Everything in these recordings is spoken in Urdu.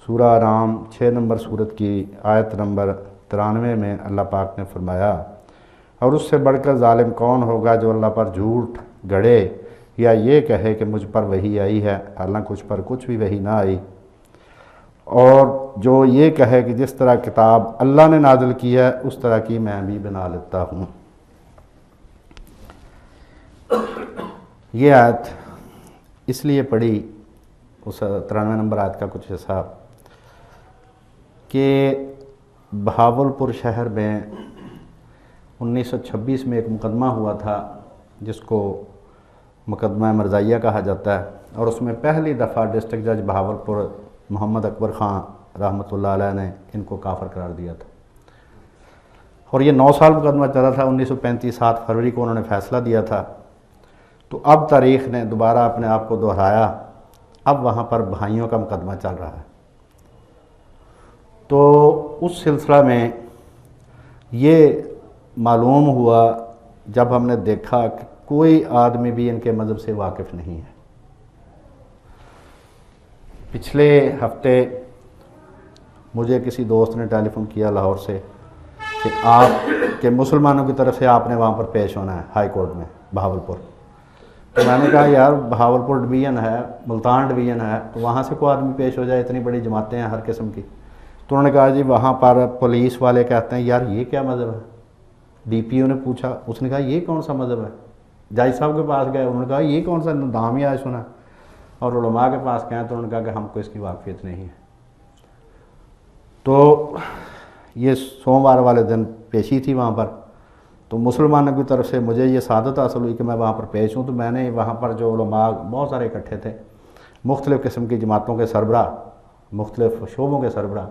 سورہ انعام 6 نمبر سورت کی آیت نمبر 93 میں اللہ پاک نے فرمایا، اور اس سے بڑھ کر ظالم کون ہوگا جو اللہ پر جھوٹ گڑے یا یہ کہے کہ مجھ پر وحی آئی ہے، حالانکہ کچھ پر کچھ بھی وحی نہ آئی، اور جو یہ کہے کہ جس طرح کتاب اللہ نے نازل کی ہے اس طرح کی میں بھی بنا لیتا ہوں۔ یہ آیت اس لیے پڑھی، اس 93 نمبر آیت کا کچھ حصہ، کہ بہاولپور شہر میں 1926 میں ایک مقدمہ ہوا تھا جس کو مقدمہ مرزائیہ کہا جاتا ہے، اور اس میں پہلی دفعہ ڈسٹرکٹ جج بہاولپور محمد اکبر خان رحمۃ اللہ علیہ نے ان کو کافر قرار دیا تھا، اور یہ 9 سال مقدمہ چلا تھا۔ 1935 7 فروری کو انہوں نے فیصلہ دیا تھا۔ تو اب تاریخ نے دوبارہ اپنے آپ کو دہرایا، اب وہاں پر بھائیوں کا مقدمہ چل رہا ہے۔ تو اس سلسلہ میں یہ معلوم ہوا جب ہم نے دیکھا کہ کوئی آدمی بھی ان کے مذہب سے واقف نہیں ہے۔ پچھلے ہفتے مجھے کسی دوست نے ٹیلی فون کیا لاہور سے کہ آپ کے مسلمانوں کی طرف سے آپ نے وہاں پر پیش ہونا ہے ہائی کورٹ میں بہاولپور۔ تو میں نے کہا یار بہاولپور ڈویژن ہے، ملتان ڈویژن ہے، تو وہاں سے کوئی آدمی پیش ہو جائے، اتنی بڑی جماعتیں ہیں ہر قسم کی۔ تو انہوں نے کہا جی وہاں پر پولیس والے کہتے ہیں یار یہ کیا مذہب ہے۔ ڈی پی او نے پوچھا، اس نے کہا یہ کون سا مذہب ہے۔ جج صاحب کے پاس گئے، انہوں نے کہا یہ کون سا، نام ہی آج سنا۔ اور علماء کے پاس گئے تو انہوں نے کہا کہ ہم کو اس کی واقفیت نہیں ہے۔ تو یہ سوموار والے دن پیشی تھی وہاں پر، تو مسلمانوں کی طرف سے مجھے یہ سعادت حاصل ہوئی کہ میں وہاں پر پیش ہوں۔ تو میں نے وہاں پر جو علماء بہت سارے اکٹھے تھے، مختلف قسم کی جماعتوں کے سربراہ، مختلف شعبوں کے سربراہ،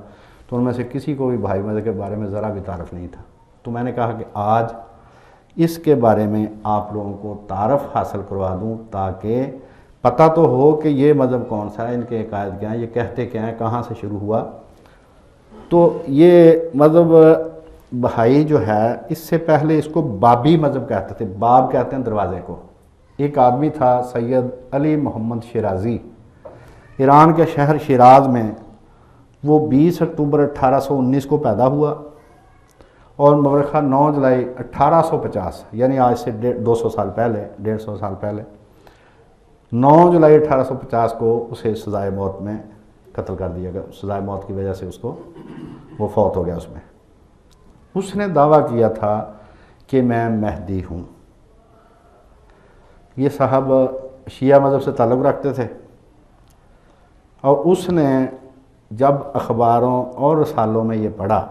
تو ان میں سے کسی کو بھی بھائی مذہب کے بارے میں ذرا بھی تعارف نہیں تھا۔ تو میں نے کہا کہ آج اس کے بارے میں آپ لوگوں کو تعارف حاصل کروا دوں تاکہ پتہ تو ہو کہ یہ مذہب کون سا ہے، ان کے عقائد کیا ہیں، یہ کہتے کیا ہیں، کہاں سے شروع ہوا۔ تو یہ مذہب بہائی جو ہے، اس سے پہلے اس کو بابی مذہب کہتے تھے۔ باب کہتے ہیں دروازے کو۔ ایک آدمی تھا سید علی محمد شیرازی، ایران کے شہر شیراز میں، وہ 20 اکتوبر 1819 کو پیدا ہوا، اور مورخہ 9 جولائی 1850 یعنی آج سے 200 سال پہلے، 150 سال پہلے، 9 جولائی 1850 کو اسے سزائے موت میں قتل کر دیا گیا۔ سزائے موت کی وجہ سے اس کو وہ فوت ہو گیا۔ اس میں اس نے دعویٰ کیا تھا کہ میں مہدی ہوں۔ یہ صاحب شیعہ مذہب سے تعلق رکھتے تھے، اور اس نے جب اخباروں اور رسالوں میں یہ پڑھا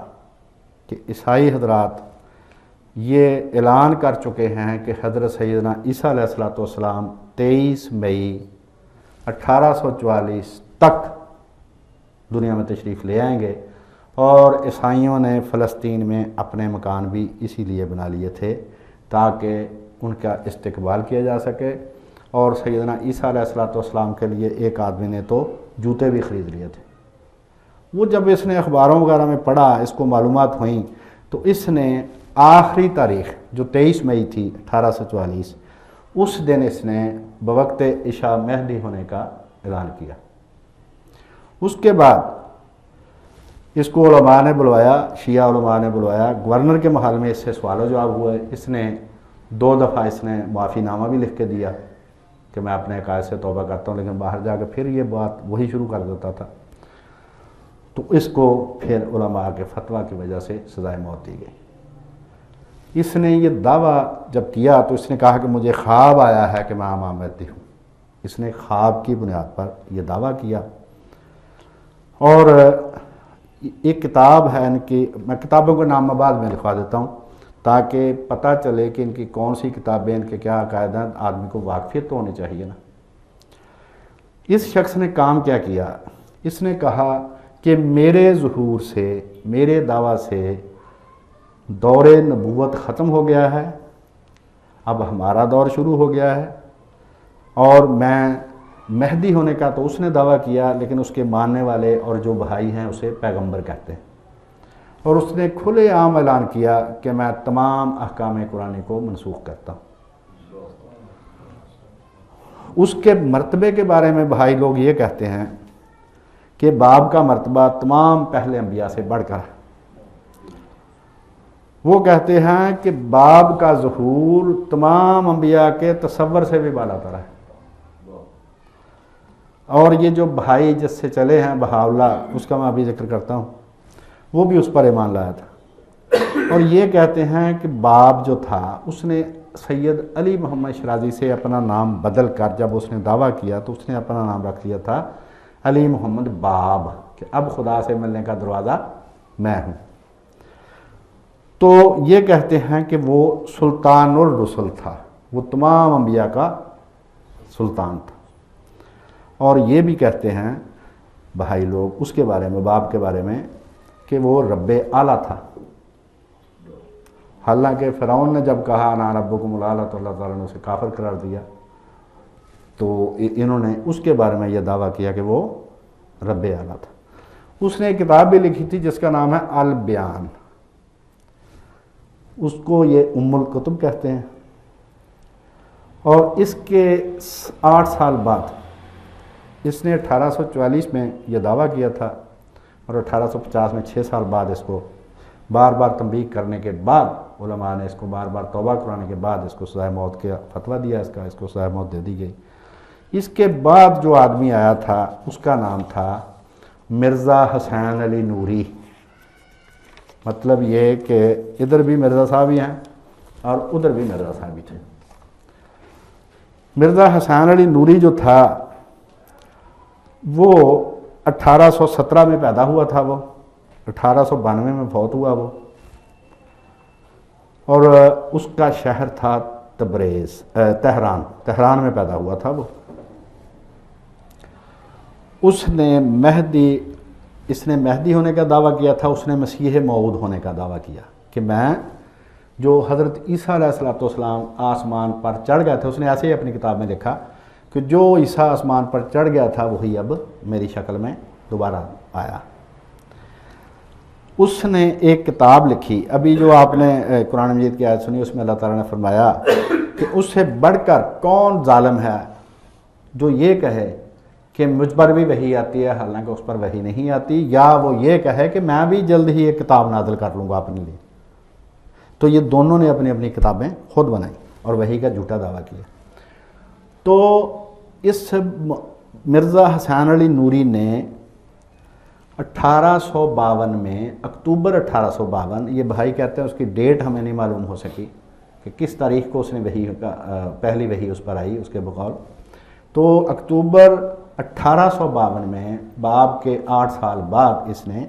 کہ عیسائی حضرات یہ اعلان کر چکے ہیں کہ حضرت سیدنا عیسیٰ علیہ السلام 23 مئی 1844 تک دنیا میں تشریف لے آئیں گے، اور عیسائیوں نے فلسطین میں اپنے مکان بھی اسی لیے بنا لیے تھے تاکہ ان کا استقبال کیا جا سکے۔ اور سیدنا عیسیٰ علیہ السلام کے لیے ایک آدمی نے تو جوتے بھی خرید لیے تھے۔ وہ جب اس نے اخباروں وغیرہ میں پڑھا، اس کو معلومات ہوئیں، تو اس نے آخری تاریخ جو 23 مئی تھی 1844، اس دن اس نے بوقت عشاء مہدی ہونے کا اعلان کیا۔ اس کے بعد اس کو علماء نے بلوایا، شیعہ علماء نے بلوایا، گورنر کے محل میں اس سے سوال و جواب ہوئے۔ اس نے 2 دفعہ اس نے معافی نامہ بھی لکھ کے دیا کہ میں اپنے عقائد سے توبہ کرتا ہوں، لیکن باہر جا کے پھر یہ بات وہی شروع کر دیتا تھا۔ تو اس کو پھر علماء کے فتویٰ کی وجہ سے سزائے موت دی گئی۔ اس نے یہ دعویٰ جب کیا تو اس نے کہا کہ مجھے خواب آیا ہے کہ میں امام مہدی ہوں۔ اس نے خواب کی بنیاد پر یہ دعویٰ کیا، اور ایک کتاب ہے ان کی، میں کتابوں کا نام بعد میں لکھوا دیتا ہوں تاکہ پتہ چلے کہ ان کی کون سی کتابیں، ان کے کیا عقائد ہیں، آدمی کو واقفیت تو ہونی چاہیے نا۔ اس شخص نے کام کیا کیا، اس نے کہا کہ میرے ظہور سے، میرے دعویٰ سے دور نبوت ختم ہو گیا ہے، اب ہمارا دور شروع ہو گیا ہے، اور میں مہدی ہونے کا تو اس نے دعویٰ کیا، لیکن اس کے ماننے والے اور جو بھائی ہیں اسے پیغمبر کہتے ہیں، اور اس نے کھلے عام اعلان کیا کہ میں تمام احکام قرآنی کو منسوخ کرتا ہوں۔ اس کے مرتبے کے بارے میں بھائی لوگ یہ کہتے ہیں کہ باپ کا مرتبہ تمام پہلے انبیاء سے بڑھ کر ہے۔ وہ کہتے ہیں کہ باپ کا ظہور تمام انبیاء کے تصور سے بھی بالا تر ہے۔ اور یہ جو بھائی جس سے چلے ہیں بہاولہ، اس کا میں ابھی ذکر کرتا ہوں، وہ بھی اس پر ایمان لایا تھا۔ اور یہ کہتے ہیں کہ باپ جو تھا اس نے سید علی محمد شرازی سے اپنا نام بدل کر جب اس نے دعویٰ کیا تو اس نے اپنا نام رکھ لیا تھا علی محمد باب، کہ اب خدا سے ملنے کا دروازہ میں ہوں۔ تو یہ کہتے ہیں کہ وہ سلطان الرسل تھا، وہ تمام انبیاء کا سلطان تھا۔ اور یہ بھی کہتے ہیں بھائی لوگ اس کے بارے میں، باپ کے بارے میں، کہ وہ رب اعلیٰ تھا۔ حالانکہ فرعون نے جب کہا انا ربکم الاعلیٰ تو اللہ تعالیٰ نے اسے کافر قرار دیا، تو انہوں نے اس کے بارے میں یہ دعویٰ کیا کہ وہ رب اعلیٰ تھا۔ اس نے ایک کتاب بھی لکھی تھی جس کا نام ہے البیان، اس کو یہ ام الکتب کہتے ہیں۔ اور اس کے 8 سال بعد اس نے 1844 میں یہ دعویٰ کیا تھا، اور 1850 میں 6 سال بعد اس کو بار بار تنبیہ کرنے کے بعد علماء نے اس کو بار بار توبہ کرانے کے بعد اس کو سزائے موت کا فتویٰ دیا، اس کو سزائے موت دے دی گئی۔ اس کے بعد جو آدمی آیا تھا اس کا نام تھا مرزا حسین علی نوری۔ مطلب یہ کہ ادھر بھی مرزا صاحب ہی ہیں اور ادھر بھی مرزا صاحب ہی تھے۔ مرزا حسین علی نوری جو تھا وہ 1817 میں پیدا ہوا تھا، وہ 1892 میں فوت ہوا وہ، اور اس کا شہر تھا تبریز، تہران میں پیدا ہوا تھا وہ۔ اس نے مہدی ہونے کا دعویٰ کیا تھا، اس نے مسیح موعود ہونے کا دعویٰ کیا کہ میں جو حضرت عیسیٰ علیہ السلام آسمان پر چڑھ گئے تھے، اس نے ایسے ہی اپنی کتاب میں لکھا کہ جو عیسیٰ آسمان پر چڑھ گیا تھا وہی اب میری شکل میں دوبارہ آیا۔ اس نے ایک کتاب لکھی، ابھی جو آپ نے قرآن مجید کی آیت سنی، اس میں اللہ تعالیٰ نے فرمایا کہ اس سے بڑھ کر کون ظالم ہے جو یہ کہے کہ مجھ پر بھی وحی آتی ہے حالانکہ اس پر وحی نہیں آتی، یا وہ یہ کہے کہ میں بھی جلد ہی ایک کتاب نازل کر لوں گا اپنے لیے۔ تو یہ دونوں نے اپنی اپنی کتابیں خود بنائی اور وحی کا جھوٹا دعویٰ کیا۔ تو اس مرزا حسین علی نوری نے 1852 میں، اکتوبر 1852، یہ بھائی کہتے ہیں اس کی ڈیٹ ہمیں نہیں معلوم ہو سکی کہ کس تاریخ کو اس نے وحی کا پہلی وحی اس پر آئی اس کے بقول، تو اکتوبر 1852 میں باپ کے 8 سال بعد اس نے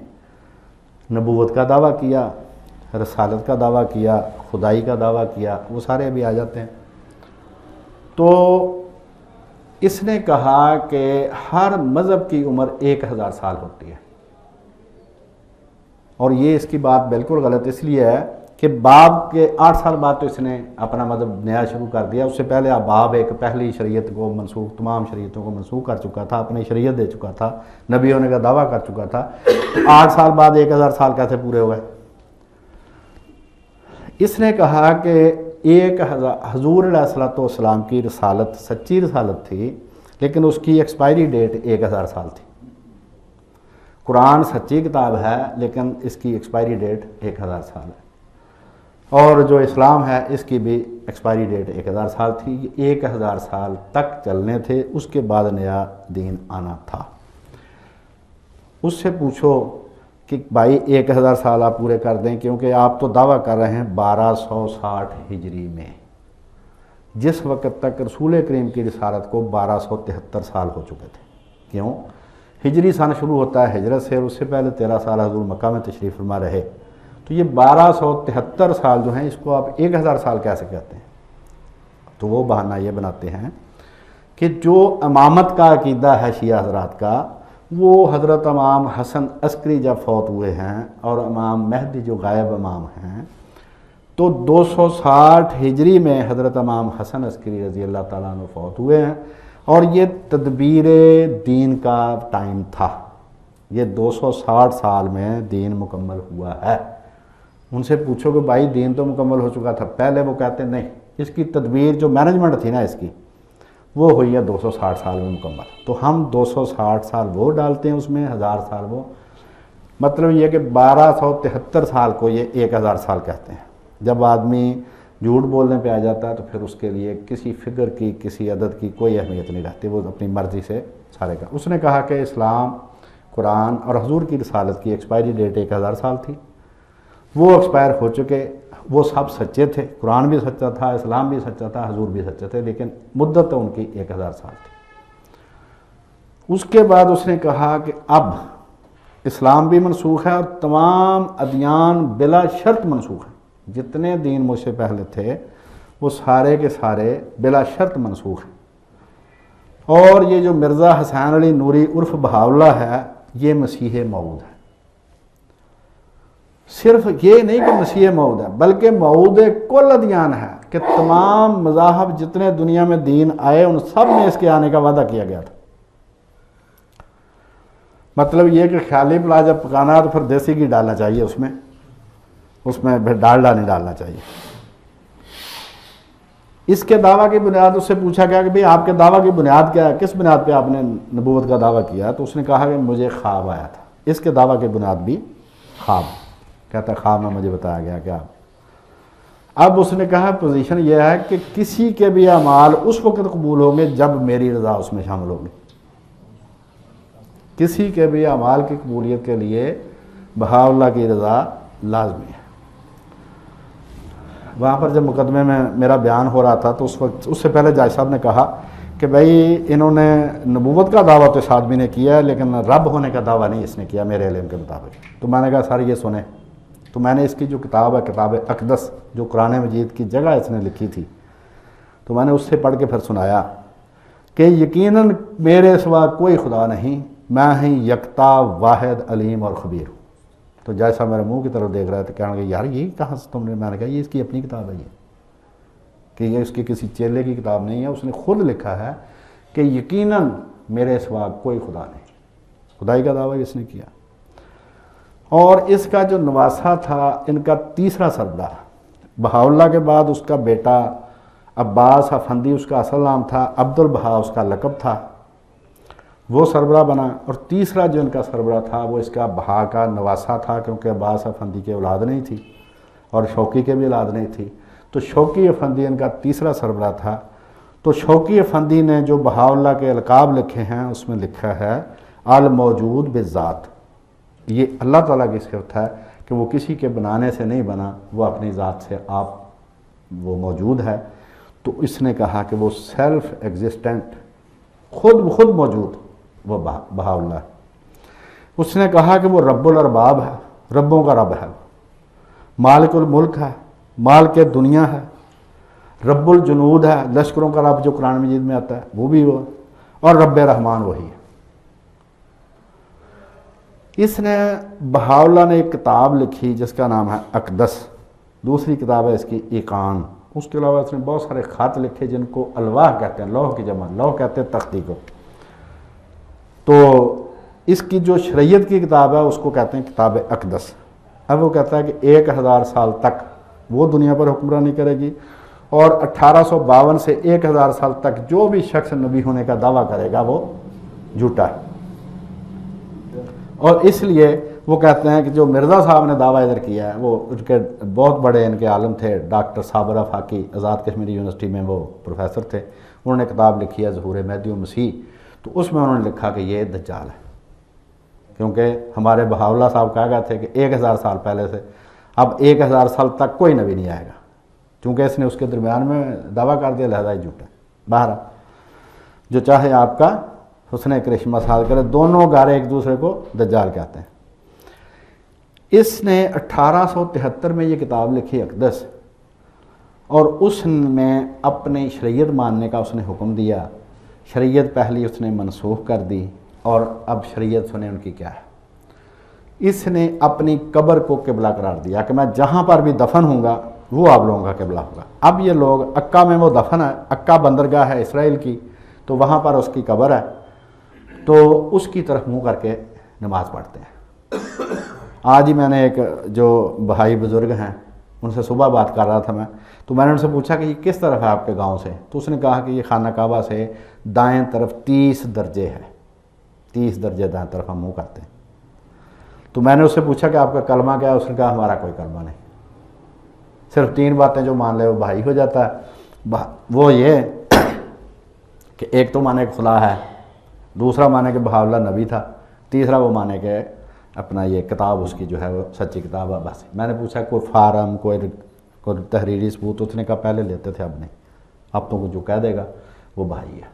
نبوت کا دعویٰ کیا، رسالت کا دعویٰ کیا، خدائی کا دعویٰ کیا، وہ سارے ابھی آ جاتے ہیں۔ تو اس نے کہا کہ ہر مذہب کی عمر 1000 سال ہوتی ہے، اور یہ اس کی بات بالکل غلط اس لیے ہے کہ باپ کے 8 سال بعد تو اس نے اپنا مذہب نیا شروع کر دیا۔ اس سے پہلے باپ ایک پہلی شریعت کو منسوخ، تمام شریعتوں کو منسوخ کر چکا تھا، اپنی شریعت دے چکا تھا، نبی ہونے کا دعویٰ کر چکا تھا۔ 8 سال بعد 1000 سال کیسے پورے ہوئے؟ اس نے کہا کہ حضور علیہ السلام کی رسالت سچی رسالت تھی، لیکن اس کی ایکسپائری ڈیٹ 1000 سال تھی۔ قرآن سچی کتاب ہے لیکن اس کی ایکسپائری ڈیٹ 1000 سال ہے، اور جو اسلام ہے اس کی بھی ایکسپائری ڈیٹ 1000 سال تھی۔ 1000 سال تک چلنے تھے، اس کے بعد نیا دین آنا تھا۔ اس سے پوچھو کہ بھائی 1000 سال آپ پورے کر دیں، کیونکہ آپ تو دعویٰ کر رہے ہیں 1260 ہجری میں، جس وقت تک رسول کریم کی رسالت کو 1273 سال ہو چکے تھے۔ کیوں؟ ہجری سن شروع ہوتا ہے ہجرت سے، اور اس سے پہلے 13 سال حضور مکہ میں تشریف فرما رہے، تو یہ 1273 سال جو ہیں اس کو آپ 1000 سال کیسے کہتے ہیں؟ تو وہ بہانہ یہ بناتے ہیں کہ جو امامت کا عقیدہ ہے شیعہ حضرات کا، وہ حضرت امام حسن عسکری جب فوت ہوئے ہیں اور امام مہدی جو غائب امام ہیں، تو 260 ہجری میں حضرت امام حسن عسکری رضی اللہ تعالیٰ عنہ فوت ہوئے ہیں، اور یہ تدبیر دین کا ٹائم تھا۔ یہ 260 سال میں دین مکمل ہوا ہے۔ ان سے پوچھو کہ بھائی دین تو مکمل ہو چکا تھا، پہلے وہ کہتے نہیں، اس کی تدبیر جو مینجمنٹ تھی نا اس کی، وہ ہوئی ہے 260 سال میں مکمل. تو ہم 260 سال وہ ڈالتے ہیں اس میں، 1000 سال وہ، مطلب یہ کہ 1273 سال کو یہ 1000 سال کہتے ہیں. جب آدمی جھوٹ بولنے پہ آ جاتا ہے تو پھر اس کے لیے کسی فگر کی، کسی عدد کی کوئی اہمیت نہیں رہتی، وہ اپنی مرضی سے سارے کا. اس نے کہا کہ اسلام، قرآن اور حضور کی رسالت کی ایکسپائری ڈیٹ 1000 سال تھی، وہ ایکسپائر ہو چکے. وہ سب سچے تھے، قرآن بھی سچا تھا، اسلام بھی سچا تھا، حضور بھی سچے تھے، لیکن مدت ان کی 1000 سال تھی. اس کے بعد اس نے کہا کہ اب اسلام بھی منسوخ ہے اور تمام ادیان بلا شرط منسوخ ہیں. جتنے دین مجھ سے پہلے تھے وہ سارے کے سارے بلا شرط منسوخ ہیں. اور یہ جو مرزا حسین علی نوری عرف بہاولہ ہے یہ مسیح موعود ہے. صرف یہ نہیں کہ مسیح موعود ہے بلکہ موعود کل ادیان ہے، کہ تمام مذاہب جتنے دنیا میں دین آئے ان سب میں اس کے آنے کا وعدہ کیا گیا تھا. مطلب یہ کہ خیالی پلا جب پکانا ہے تو پھر دیسی گھی ڈالنا چاہیے اس میں پھر ڈالڈا نہیں ڈالنا چاہیے. اس کے دعویٰ کی بنیاد اس سے پوچھا گیا کہ بھئی آپ کے دعویٰ کی بنیاد کیا ہے، کس بنیاد پہ آپ نے نبوت کا دعویٰ کیا؟ تو اس نے کہا کہ مجھے خواب آیا تھا. اس کے دعویٰ کی بنیاد بھی خواب. کہتا ہے خواب میں مجھے بتایا گیا کہ آپ. اب اس نے کہا پوزیشن یہ ہے کہ کسی کے بھی اعمال اس وقت قبول ہوں گے جب میری رضا اس میں شامل ہوگی. کسی کے بھی اعمال کی قبولیت کے لیے بہاءاللہ کی رضا لازمی ہے. وہاں پر جب مقدمے میں میرا بیان ہو رہا تھا تو اس وقت اس سے پہلے جاج صاحب نے کہا کہ بھائی انہوں نے نبوت کا دعویٰ تو اس آدمی نے کیا ہے لیکن رب ہونے کا دعویٰ نہیں اس نے کیا میرے علم کے مطابق. تو میں نے کہا سر یہ سنیں. تو میں نے اس کی جو کتاب ہے کتاب اقدس جو قرآن مجید کی جگہ اس نے لکھی تھی تو میں نے اس سے پڑھ کے پھر سنایا کہ یقیناً میرے سوا کوئی خدا نہیں، میں ہی یکتا واحد علیم اور خبیر ہوں. تو جیسا میرے منہ کی طرف دیکھ رہا تھا کہنے لگے یار یہ کہاں سے تم نے؟ میں نے کہا یہ اس کی اپنی کتاب ہے، یہ کہ یہ اس کی کسی چیلے کی کتاب نہیں ہے. اس نے خود لکھا ہے کہ یقیناً میرے سوا کوئی خدا نہیں. خدائی کا دعویٰ اس نے کیا. اور اس کا جو نواسا تھا ان کا تیسرا سربراہ بہاءاللہ کے بعد اس کا بیٹا عباس افندی اس کا اصل نام تھا، عبد البہا اس کا لقب تھا، وہ سربراہ بنا. اور تیسرا جو ان کا سربراہ تھا وہ اس کا بہا کا نواسا تھا کیونکہ عباس افندی کی اولاد نہیں تھی اور شوقی کے بھی اولاد نہیں تھی. تو شوقی افندی ان کا تیسرا سربراہ تھا. تو شوقی افندی نے جو بہاءاللہ کے القاب لکھے ہیں اس میں لکھا ہے الموجود بالذات. یہ اللہ تعالیٰ کی صفت ہے کہ وہ کسی کے بنانے سے نہیں بنا، وہ اپنی ذات سے آپ وہ موجود ہے. تو اس نے کہا کہ وہ سیلف ایگزسٹنٹ، خود موجود وہ بہاءاللہ ہے. اس نے کہا کہ وہ رب الارباب ہے، ربوں کا رب ہے، مالک الملک ہے، مالک دنیا ہے، رب الجنود ہے، لشکروں کا رب جو قرآن مجید میں آتا ہے وہ بھی وہ، اور رب رحمان وہی ہے. اس نے بہاءاللہ نے ایک کتاب لکھی جس کا نام ہے اقدس. دوسری کتاب ہے اس کی ایقان. اس کے علاوہ اس نے بہت سارے خط لکھے جن کو الواح کہتے ہیں، لوح کی جمع، لوح کہتے ہیں تختی کو. تو اس کی جو شریعت کی کتاب ہے اس کو کہتے ہیں کتاب اقدس. اب وہ کہتا ہے کہ 1000 سال تک وہ دنیا پر حکمرانی کرے گی اور 1852 سے 1000 سال تک جو بھی شخص نبی ہونے کا دعویٰ کرے گا وہ جھوٹا ہے. اور اس لیے وہ کہتے ہیں کہ جو مرزا صاحب نے دعویٰ ادھر کیا ہے وہ ان کے بہت بڑے ان کے عالم تھے، ڈاکٹر صابر آفاقی، آزاد کشمیری یونیورسٹی میں وہ پروفیسر تھے. انہوں نے کتاب لکھی ہے ظہور مہدی و مسیح. تو اس میں انہوں نے لکھا کہ یہ دجال ہے، کیونکہ ہمارے بہاءاللہ صاحب کہا گئے تھے کہ 1000 سال پہلے سے اب 1000 سال تک کوئی نبی نہیں آئے گا. چونکہ اس نے اس کے درمیان میں دعویٰ کر دیا لہذا جھوٹا ہے. باہر جو چاہے آپ کا حسن کرشمہ سال کرے، دونوں گارے ایک دوسرے کو دجال کہتے ہیں. اس نے 1873 میں یہ کتاب لکھی اقدس، اور اس میں اپنی شریعت ماننے کا اس نے حکم دیا. شریعت پہلی اس نے منسوخ کر دی اور اب شریعت سنیں ان کی کیا ہے. اس نے اپنی قبر کو قبلہ قرار دیا کہ میں جہاں پر بھی دفن ہوں گا وہ آپ لوگوں کا قبلہ ہوگا. اب یہ لوگ عکا میں وہ دفن ہے، عکا بندرگاہ ہے اسرائیل کی، تو وہاں پر اس کی قبر ہے، تو اس کی طرف منہ کر کے نماز پڑھتے ہیں. آج ہی میں نے ایک جو بہائی بزرگ ہیں ان سے صبح بات کر رہا تھا میں، تو میں نے ان سے پوچھا کہ یہ کس طرف ہے آپ کے گاؤں سے؟ تو اس نے کہا کہ یہ خانہ کعبہ سے دائیں طرف 30 درجے ہے، 30 درجے دائیں طرف ہم منہ کرتے ہیں۔ تو میں نے اس سے پوچھا کہ آپ کا کلمہ کیا ہے؟ اس نے کہا ہمارا کوئی کلمہ نہیں، صرف 3 باتیں جو مان لے وہ بھائی ہو جاتا ہے۔ وہ یہ کہ ایک تو مانے کہ خدا ہے، دوسرا مانے کہ بہاءاللہ نبی تھا، تیسرا وہ مانے کہ اپنا یہ کتاب اس کی جو ہے وہ سچی کتاب ہے بس۔ میں نے پوچھا کوئی فارم کوئی تحریری ثبوت؟ اس نے کہا پہلے لیتے تھے اب نہیں، اب تو جو کہہ دے گا وہ بھائی ہے۔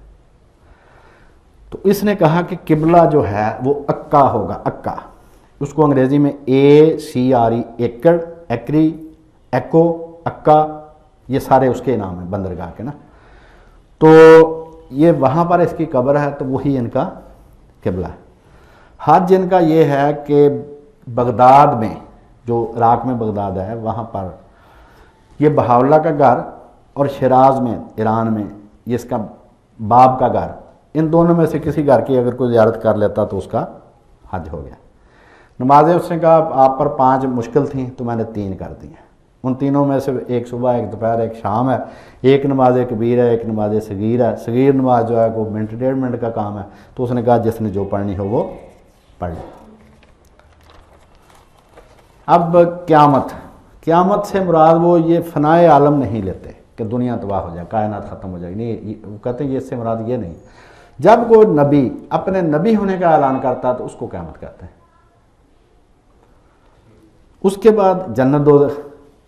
تو اس نے کہا کہ قبلہ جو ہے وہ اکا ہوگا، اکا، اس کو انگریزی میں ACRE، ایکڑ، ایکری، ایکو، اکا، یہ سارے اس کے نام ہیں بندرگاہ کے نا۔ تو یہ وہاں پر اس کی قبر ہے، تو وہی ان کا قبلہ ہے۔ حج ان کا یہ ہے کہ بغداد میں، جو عراق میں بغداد ہے، وہاں پر یہ بہاءاللہ کا گھر، اور شیراز میں ایران میں یہ اس کا باپ کا گھر، ان دونوں میں سے کسی گھر کی اگر کوئی زیارت کر لیتا تو اس کا حج ہو گیا۔ نمازیں اس نے کہا آپ پر 5 مشکل تھیں تو میں نے 3 کر دی ہیں، ان تینوں میں سے ایک صبح، ایک دوپہر، ایک شام ہے، ایک نماز کبیر ہے، ایک نماز صغیر ہے۔ صغیر نماز جو ہے وہ منٹ 1.5 منٹ کا کام ہے، تو اس نے کہا جس نے جو پڑھنی ہو وہ پڑھ لے۔ اب قیامت سے مراد وہ یہ فنائے عالم نہیں لیتے کہ دنیا تباہ ہو جائے، کائنات ختم ہو جائے، نہیں، وہ کہتے ہیں یہ اس سے مراد یہ نہیں۔ جب کوئی نبی اپنے نبی ہونے کا اعلان کرتا ہے تو اس کو قیامت کہتے ہیں۔ اس کے بعد جنت دوزخ،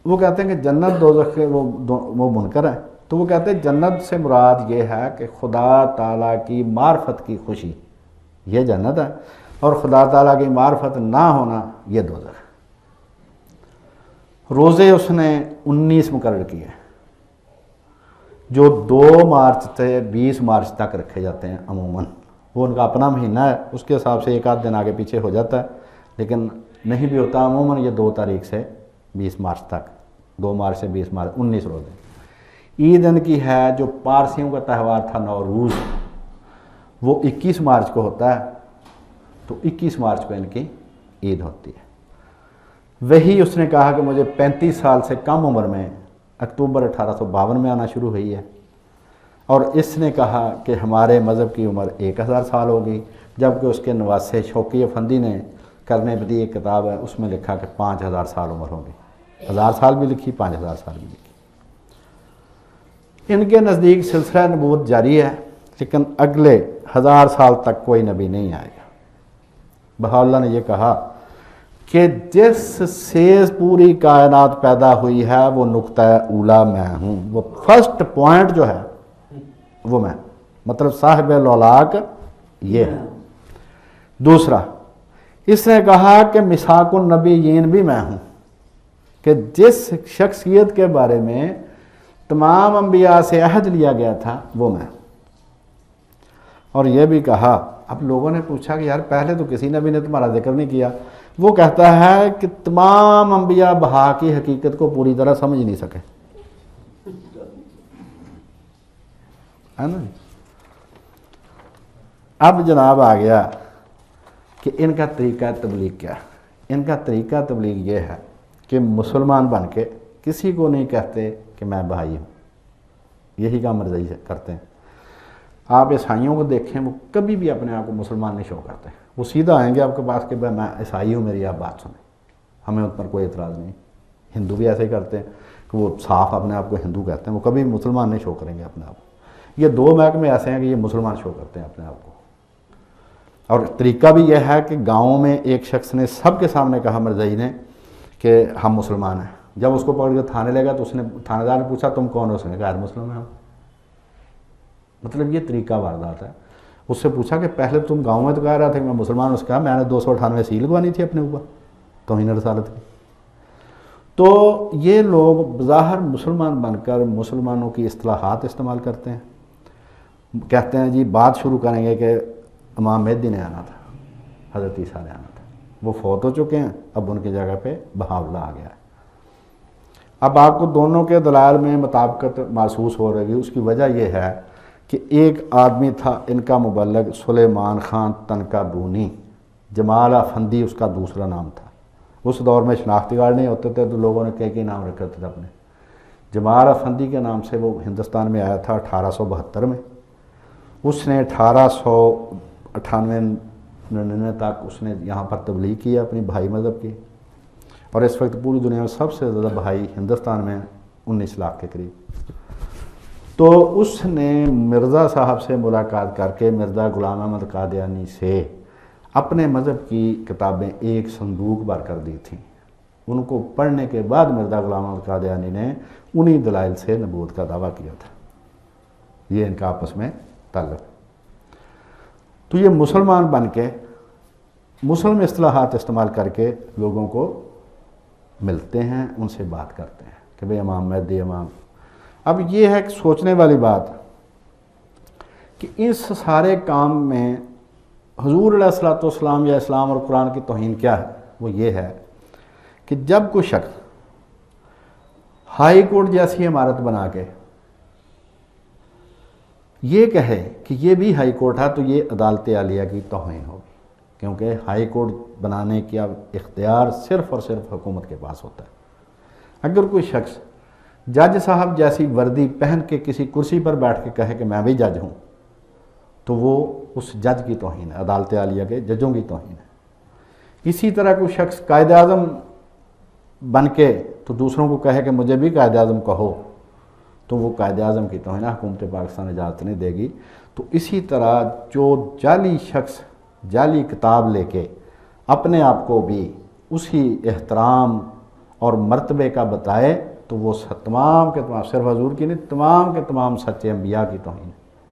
وہ کہتے ہیں کہ جنت دوزخ کے وہ منکر ہیں، تو وہ کہتے ہیں جنت سے مراد یہ ہے کہ خدا تعالیٰ کی معرفت کی خوشی، یہ جنت ہے، اور خدا تعالیٰ کی معرفت نہ ہونا یہ دوزخ ہے۔ روزے اس نے 19 مقرر کیے، جو 2 مارچ سے 20 مارچ تک رکھے جاتے ہیں عموماً، وہ ان کا اپنا مہینہ ہے، اس کے حساب سے 1 آدھ دن آگے پیچھے ہو جاتا ہے، لیکن نہیں بھی ہوتا، عموماً یہ 2 تاریخ سے 20 مارچ تک، 2 مارچ سے 20 مارچ 19 روزے۔ عید ان کی ہے جو پارسیوں کا تہوار تھا نوروز، وہ 21 مارچ کو ہوتا ہے، تو 21 مارچ کو ان کی عید ہوتی ہے۔ وہی اس نے کہا کہ مجھے 35 سال سے کم عمر میں اکتوبر 1852 میں آنا شروع ہوئی ہے، اور اس نے کہا کہ ہمارے مذہب کی عمر 1000 سال ہوگی، جبکہ اس کے نواسے شوقی افندی نے کرنے بدی ایک کتاب ہے، اس میں لکھا کہ 5000 سال عمر ہوگی، 1000 سال بھی لکھی، 5000 سال بھی لکھی۔ ان کے نزدیک سلسلہ نبوت جاری ہے، لیکن اگلے 1000 سال تک کوئی نبی نہیں آئے گا۔ بہاءاللہ نے یہ کہا کہ جس سے پوری کائنات پیدا ہوئی ہے وہ نقطہ اولا میں ہوں، وہ فرسٹ پوائنٹ جو ہے وہ میں، مطلب صاحب لولاک یہ ہے۔ دوسرا، اس نے کہا کہ مساق النبیین بھی میں ہوں، کہ جس شخصیت کے بارے میں تمام انبیاء سے عہد لیا گیا تھا وہ میں۔ اور یہ بھی کہا، اب لوگوں نے پوچھا کہ یار پہلے تو کسی نبی نے تمہارا ذکر نہیں کیا، وہ کہتا ہے کہ تمام انبیاء بہا کی حقیقت کو پوری طرح سمجھ نہیں سکے، ہے نا۔ اب جناب آ گیا کہ ان کا طریقہ تبلیغ کیا ہے۔ ان کا طریقہ تبلیغ یہ ہے کہ مسلمان بن کے کسی کو نہیں کہتے کہ میں بھائی ہوں، یہی کام مرضی سے کرتے ہیں۔ آپ عیسائیوں کو دیکھیں، وہ کبھی بھی اپنے آپ کو مسلمان نہیں شو کرتے، وہ سیدھا آئیں گے آپ کے پاس کہ میں عیسائی ہوں، میری آپ بات سنیں، ہمیں ان پر کوئی اعتراض نہیں۔ ہندو بھی ایسے ہی کرتے ہیں کہ وہ صاف اپنے آپ کو ہندو کہتے ہیں، وہ کبھی مسلمان نہیں شو کریں گے اپنے آپ کو۔ یہ 2 محکمے ایسے ہیں کہ یہ مسلمان شو کرتے ہیں اپنے آپ کو۔ اور طریقہ بھی یہ ہے کہ گاؤں میں ایک شخص نے سب کے سامنے کہا مرزائی نے کہ ہم مسلمان ہیں، جب اس کو پکڑ کے تھانے لے گا تو اس نے تھانے دار نے پوچھا تم کون ہو؟ اس نے کہا غیر مسلم ہیں ہم۔ مطلب یہ طریقہ واردات ہے۔ اس سے پوچھا کہ پہلے تم گاؤں میں تو کہہ رہا تھا کہ میں مسلمان ہوں، اس کہا میں نے 298 سی لگوانی تھی اپنے اوپر توہین رسالت کی۔ تو یہ لوگ بظاہر مسلمان بن کر مسلمانوں کی اصطلاحات استعمال کرتے ہیں، کہتے ہیں جی بات شروع کریں گے کہ امام مہدی نے آنا تھا، حضرت عیسیٰ نے آنا تھا، وہ فوت ہو چکے ہیں، اب ان کی جگہ پہ بہاءاللہ آ گیا ہے۔ اب آپ کو دونوں کے دلائل میں مطابقت محسوس ہو رہی ہے، اس کی وجہ یہ ہے کہ ایک آدمی تھا ان کا مبلغ سلیمان خان تنکا بونی، جمال افندی اس کا دوسرا نام تھا، اس دور میں شناختی کارڈ نہیں ہوتے تھے تو لوگوں نے کئی نام رکھے تھے اپنے۔ جمال افندی کے نام سے وہ ہندوستان میں آیا تھا 1872 میں۔ اس نے 1898-99 تک اس نے یہاں پر تبلیغ کیا اپنی بھائی مذہب کی، اور اس وقت پوری دنیا میں سب سے زیادہ بھائی ہندوستان میں 19 لاکھ کے قریب۔ تو اس نے مرزا صاحب سے ملاقات کر کے مرزا غلام احمد قادیانی سے اپنے مذہب کی کتابیں ایک صندوق بھر کر دی تھیں۔ ان کو پڑھنے کے بعد مرزا غلام احمد قادیانی نے انہی دلائل سے نبوت کا دعویٰ کیا تھا۔ یہ ان کا آپس میں تعلق۔ تو یہ مسلمان بن کے مسلم اصطلاحات استعمال کر کے لوگوں کو ملتے ہیں، ان سے بات کرتے ہیں کہ بھئی امام مہدی امام۔ اب یہ ہے کہ سوچنے والی بات کہ اس سارے کام میں حضور علیہ الصلوۃ والسلام یا اسلام اور قرآن کی توہین کیا ہے؟ وہ یہ ہے کہ جب کوئی شخص ہائی کورٹ جیسی عمارت بنا کے یہ کہے کہ یہ بھی ہائی کورٹ ہے تو یہ عدالت عالیہ کی توہین ہوگی، کیونکہ ہائی کورٹ بنانے کا اختیار صرف اور صرف حکومت کے پاس ہوتا ہے۔ اگر کوئی شخص جج صاحب جیسی وردی پہن کے کسی کرسی پر بیٹھ کے کہے کہ میں بھی جج ہوں تو وہ اس جج کی توہین ہے، عدالت عالیہ کے ججوں کی توہین ہے۔ اسی طرح کوئی شخص قائد اعظم بن کے تو دوسروں کو کہے کہ مجھے بھی قائد اعظم کہو تو وہ قائد اعظم کی توہین ہے، حکومت پاکستان اجازت نہیں دے گی۔ تو اسی طرح جو جعلی شخص جعلی کتاب لے کے اپنے آپ کو بھی اسی احترام اور مرتبے کا بتائے تو وہ تمام کے تمام، صرف حضور کی نہیں، تمام کے تمام سچے انبیاء کی توہین ہے۔